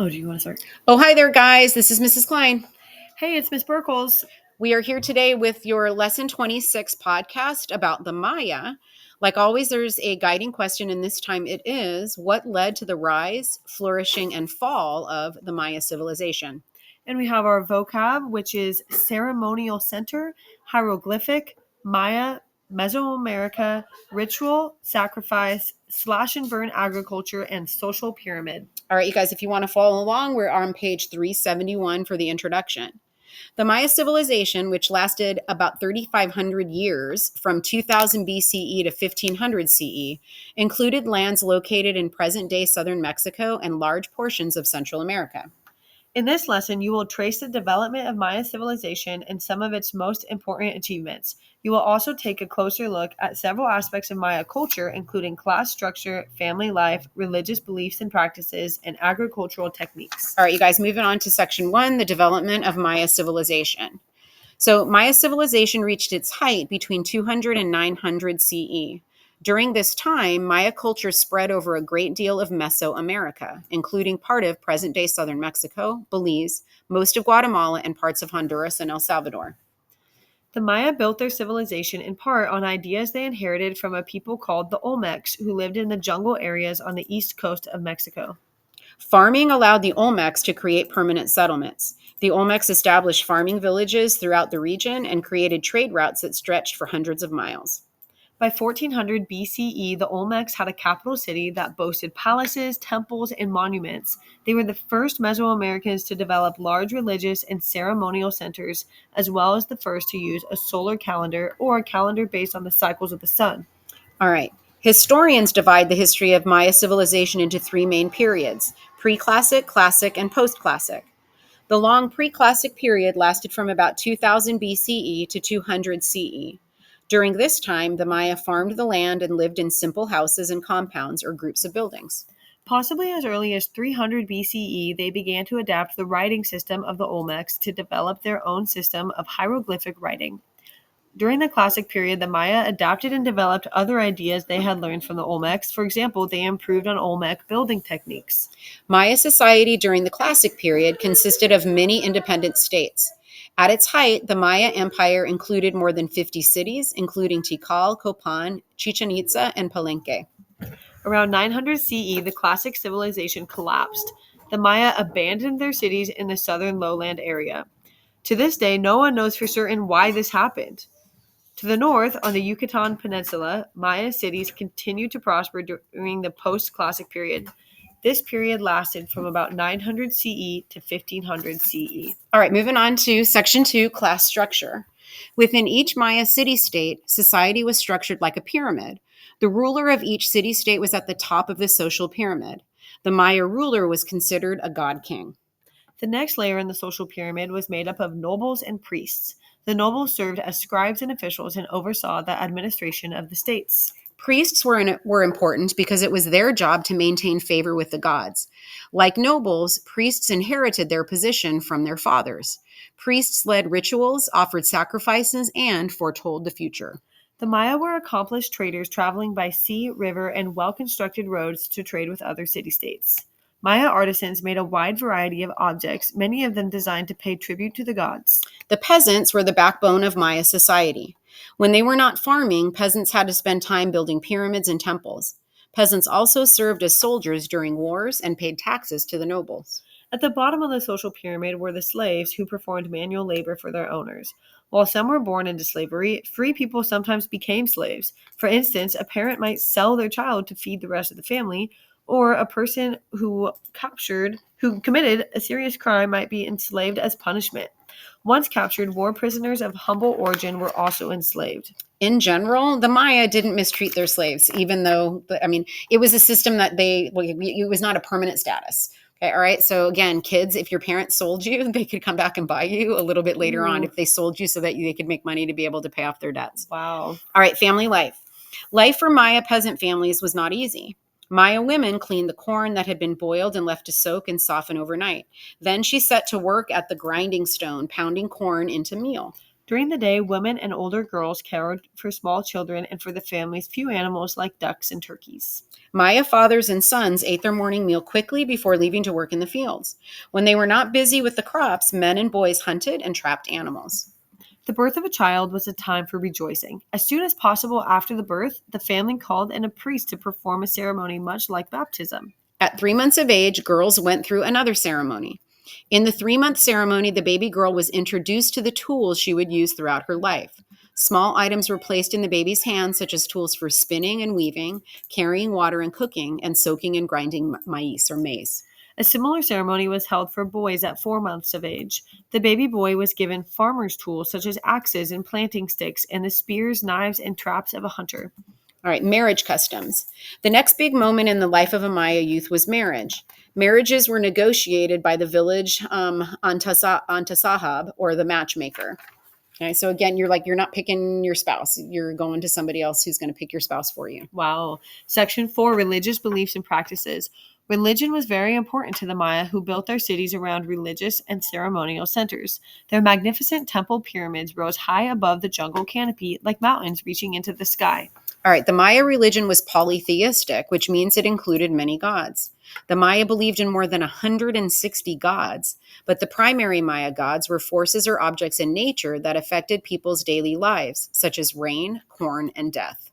Oh, do you want to start? Oh, hi there, guys. This is Mrs. Klein. Hey, it's Miss Burkles. We are here today with your Lesson 26 podcast about the Maya. Like always, there's a guiding question, and this time it is what led to the rise, flourishing, and fall of the Maya civilization? And we have our vocab, which is ceremonial center, hieroglyphic, Maya, Mesoamerica, ritual, sacrifice, slash and burn agriculture, and social pyramid. All right, you guys, if you want to follow along, we're on page 371 for the introduction. The Maya civilization, which lasted about 3,500 years from 2000 BCE to 1500 CE, included lands located in present day southern Mexico and large portions of Central America. In this lesson, you will trace the development of Maya civilization and some of its most important achievements. You will also take a closer look at several aspects of Maya culture, including class structure, family life, religious beliefs and practices, and agricultural techniques. All right, you guys, moving on to section 1, the development of Maya civilization. So, Maya civilization reached its height between 200 and 900 CE. During this time, Maya culture spread over a great deal of Mesoamerica, including part of present day southern Mexico, Belize, most of Guatemala, and parts of Honduras and El Salvador. The Maya built their civilization in part on ideas they inherited from a people called the Olmecs, who lived in the jungle areas on the east coast of Mexico. Farming allowed the Olmecs to create permanent settlements. The Olmecs established farming villages throughout the region and created trade routes that stretched for hundreds of miles. By 1400 BCE, the Olmecs had a capital city that boasted palaces, temples, and monuments. They were the first Mesoamericans to develop large religious and ceremonial centers, as well as the first to use a solar calendar or a calendar based on the cycles of the sun. All right. Historians divide the history of Maya civilization into three main periods: pre-classic, classic, and post-classic. The long pre-classic period lasted from about 2000 BCE to 200 CE. During this time, the Maya farmed the land and lived in simple houses and compounds or groups of buildings. Possibly as early as 300 BCE, they began to adapt the writing system of the Olmecs to develop their own system of hieroglyphic writing. During the Classic period, the Maya adapted and developed other ideas they had learned from the Olmecs. For example, they improved on Olmec building techniques. Maya society during the Classic period consisted of many independent states. At its height, the Maya Empire included more than 50 cities, including Tikal, Copan, Chichen Itza, and Palenque. Around 900 CE, the Classic civilization collapsed. The Maya abandoned their cities in the southern lowland area. To this day, no one knows for certain why this happened. To the north, on the Yucatan Peninsula, Maya cities continued to prosper during the post-Classic period. This period lasted from about 900 CE to 1500 CE. All right, moving on to section 2, class structure. Within each Maya city-state, society was structured like a pyramid. The ruler of each city-state was at the top of the social pyramid. The Maya ruler was considered a god king. The next layer in the social pyramid was made up of nobles and priests. The nobles served as scribes and officials and oversaw the administration of the states. Priests were important because it was their job to maintain favor with the gods. Like nobles, priests inherited their position from their fathers. Priests led rituals, offered sacrifices, and foretold the future. The Maya were accomplished traders traveling by sea, river, and well-constructed roads to trade with other city-states. Maya artisans made a wide variety of objects, many of them designed to pay tribute to the gods. The peasants were the backbone of Maya society. When they were not farming, peasants had to spend time building pyramids and temples. Peasants also served as soldiers during wars and paid taxes to the nobles. At the bottom of the social pyramid were the slaves who performed manual labor for their owners. While some were born into slavery, free people sometimes became slaves. For instance, a parent might sell their child to feed the rest of the family, or a person who committed a serious crime might be enslaved as punishment. Once captured, war prisoners of humble origin were also enslaved. In general, the Maya didn't mistreat their slaves, even though, it was a system that it was not a permanent status. Okay, all right. So again, kids, if your parents sold you, they could come back and buy you a little bit later on if they sold you so that they could make money to be able to pay off their debts. Wow. All right, family life. Life for Maya peasant families was not easy. Maya women cleaned the corn that had been boiled and left to soak and soften overnight. Then she set to work at the grinding stone, pounding corn into meal. During the day, women and older girls cared for small children and for the family's few animals like ducks and turkeys. Maya fathers and sons ate their morning meal quickly before leaving to work in the fields. When they were not busy with the crops, men and boys hunted and trapped animals. The birth of a child was a time for rejoicing. As soon as possible after the birth, the family called in a priest to perform a ceremony much like baptism. At 3 months of age, girls went through another ceremony. In the 3-month ceremony, the baby girl was introduced to the tools she would use throughout her life. Small items were placed in the baby's hands, such as tools for spinning and weaving, carrying water and cooking, and soaking and grinding maize. A similar ceremony was held for boys at 4 months of age. The baby boy was given farmer's tools such as axes and planting sticks and the spears, knives, and traps of a hunter. All right, marriage customs. The next big moment in the life of a Maya youth was marriage. Marriages were negotiated by the village Antasahab, or the matchmaker. Okay, so again, you're not picking your spouse. You're going to somebody else who's going to pick your spouse for you. Wow. Section 4, religious beliefs and practices. Religion was very important to the Maya, who built their cities around religious and ceremonial centers. Their magnificent temple pyramids rose high above the jungle canopy like mountains reaching into the sky. All right, the Maya religion was polytheistic, which means it included many gods. The Maya believed in more than 160 gods, but the primary Maya gods were forces or objects in nature that affected people's daily lives, such as rain, corn, and death.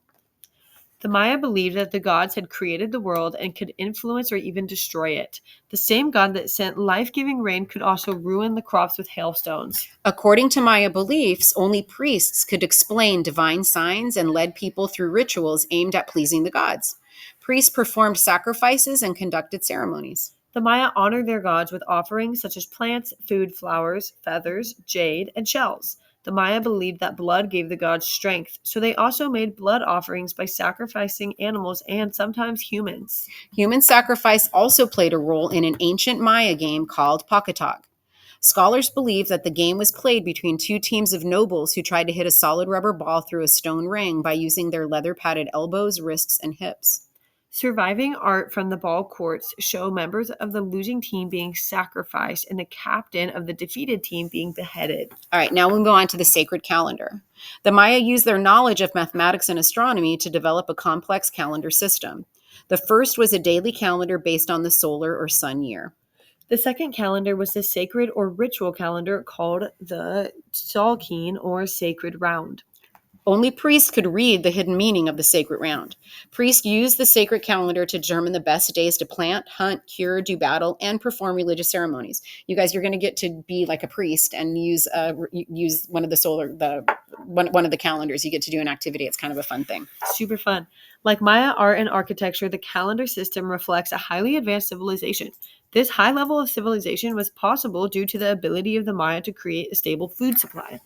The Maya believed that the gods had created the world and could influence or even destroy it. The same god that sent life-giving rain could also ruin the crops with hailstones. According to Maya beliefs, only priests could explain divine signs and led people through rituals aimed at pleasing the gods. Priests performed sacrifices and conducted ceremonies. The Maya honored their gods with offerings such as plants, food, flowers, feathers, jade, and shells. The Maya believed that blood gave the gods strength, so they also made blood offerings by sacrificing animals and sometimes humans. Human sacrifice also played a role in an ancient Maya game called Pakatak. Scholars believe that the game was played between two teams of nobles who tried to hit a solid rubber ball through a stone ring by using their leather-padded elbows, wrists, and hips. Surviving art from the ball courts show members of the losing team being sacrificed and the captain of the defeated team being beheaded. All right, now we'll move on to the sacred calendar. The Maya used their knowledge of mathematics and astronomy to develop a complex calendar system. The first was a daily calendar based on the solar or sun year. The second calendar was the sacred or ritual calendar called the Tzolk'in, or sacred round. Only priests could read the hidden meaning of the sacred round. Priests used the sacred calendar to determine the best days to plant, hunt, cure, do battle, and perform religious ceremonies. You guys, you're going to get to be like a priest and use one of the calendars. You get to do an activity. It's kind of a fun thing. Super fun. Like Maya art and architecture, the calendar system reflects a highly advanced civilization. This high level of civilization was possible due to the ability of the Maya to create a stable food supply.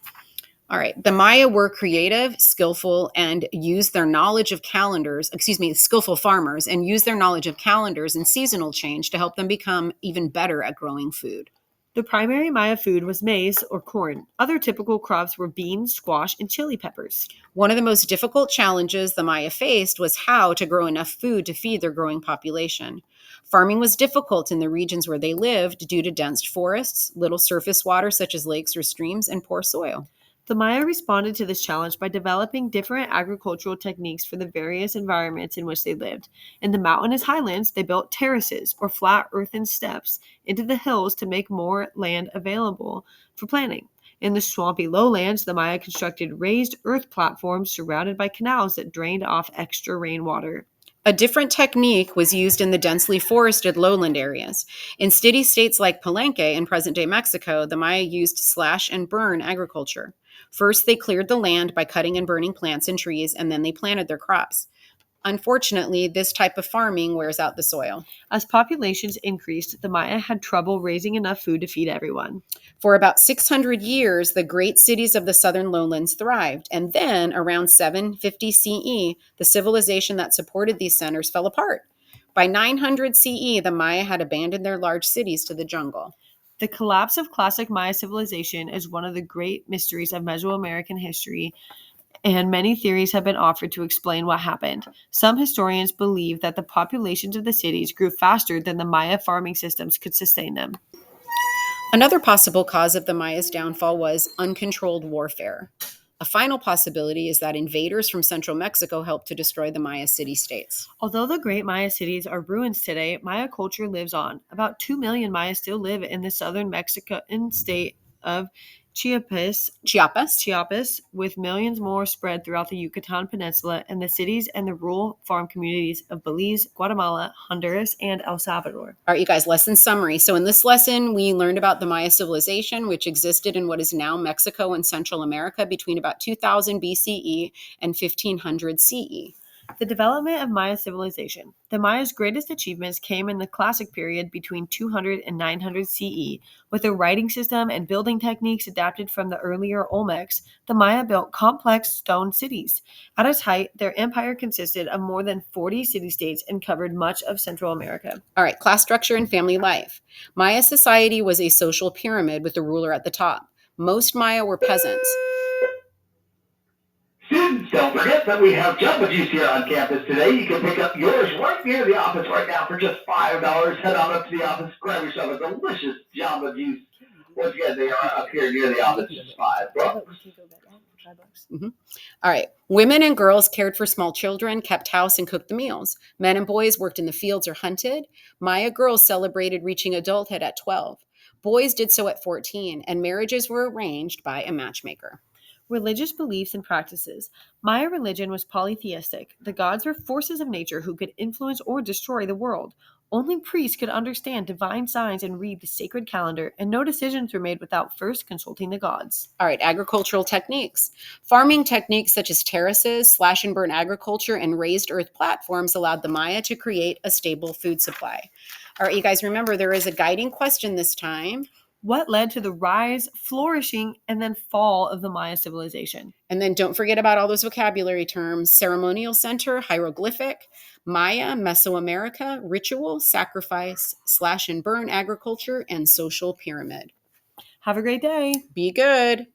All right. The Maya were creative, skillful, and used their knowledge of skillful farmers, and used their knowledge of calendars and seasonal change to help them become even better at growing food. The primary Maya food was maize or corn. Other typical crops were beans, squash, and chili peppers. One of the most difficult challenges the Maya faced was how to grow enough food to feed their growing population. Farming was difficult in the regions where they lived due to dense forests, little surface water such as lakes or streams, and poor soil. The Maya responded to this challenge by developing different agricultural techniques for the various environments in which they lived. In the mountainous highlands, they built terraces or flat earthen steps into the hills to make more land available for planting. In the swampy lowlands, the Maya constructed raised earth platforms surrounded by canals that drained off extra rainwater. A different technique was used in the densely forested lowland areas. In city-states like Palenque in present-day Mexico, the Maya used slash and burn agriculture. First, they cleared the land by cutting and burning plants and trees, and then they planted their crops. Unfortunately, this type of farming wears out the soil. As populations increased, the Maya had trouble raising enough food to feed everyone. For about 600 years, the great cities of the southern lowlands thrived, and then, around 750 CE, the civilization that supported these centers fell apart. By 900 CE, the Maya had abandoned their large cities to the jungle. The collapse of classic Maya civilization is one of the great mysteries of Mesoamerican history, and many theories have been offered to explain what happened. Some historians believe that the populations of the cities grew faster than the Maya farming systems could sustain them. Another possible cause of the Maya's downfall was uncontrolled warfare. A final possibility is that invaders from central Mexico helped to destroy the Maya city-states. Although the great Maya cities are ruins today, Maya culture lives on. About 2 million Maya still live in the southern Mexican state of Chiapas, with millions more spread throughout the Yucatan Peninsula and the cities and the rural farm communities of Belize, Guatemala, Honduras, and El Salvador. All right, you guys, lesson summary. So in this lesson, we learned about the Maya civilization, which existed in what is now Mexico and Central America between about 2000 BCE and 1500 CE. The development of Maya civilization. The Maya's greatest achievements came in the Classic period between 200 and 900 CE. With a writing system and building techniques adapted from the earlier Olmecs, the Maya built complex stone cities. At its height, their empire consisted of more than 40 city-states and covered much of Central America. All right, class structure and family life. Maya society was a social pyramid with the ruler at the top. Most Maya were peasants. Students, don't forget that we have Jamba Juice here on campus today. You can pick up yours right near the office right now for just $5. Head on up to the office, grab yourself a delicious Jamba Juice. Once again, they are up here near the office, just $5. Mm-hmm. All right. Women and girls cared for small children, kept house, and cooked the meals. Men and boys worked in the fields or hunted. Maya girls celebrated reaching adulthood at 12. Boys did so at 14, and marriages were arranged by a matchmaker. Religious beliefs and practices. Maya religion was polytheistic. The gods were forces of nature who could influence or destroy the world. Only priests could understand divine signs and read the sacred calendar, and no decisions were made without first consulting the gods. All right, agricultural techniques. Farming techniques such as terraces, slash and burn agriculture, and raised earth platforms allowed the Maya to create a stable food supply. All right, you guys remember there is a guiding question this time. What led to the rise, flourishing, and then fall of the Maya civilization? And then don't forget about all those vocabulary terms: ceremonial center, hieroglyphic, Maya, Mesoamerica, ritual, sacrifice, slash and burn agriculture, and social pyramid. Have a great day. Be good.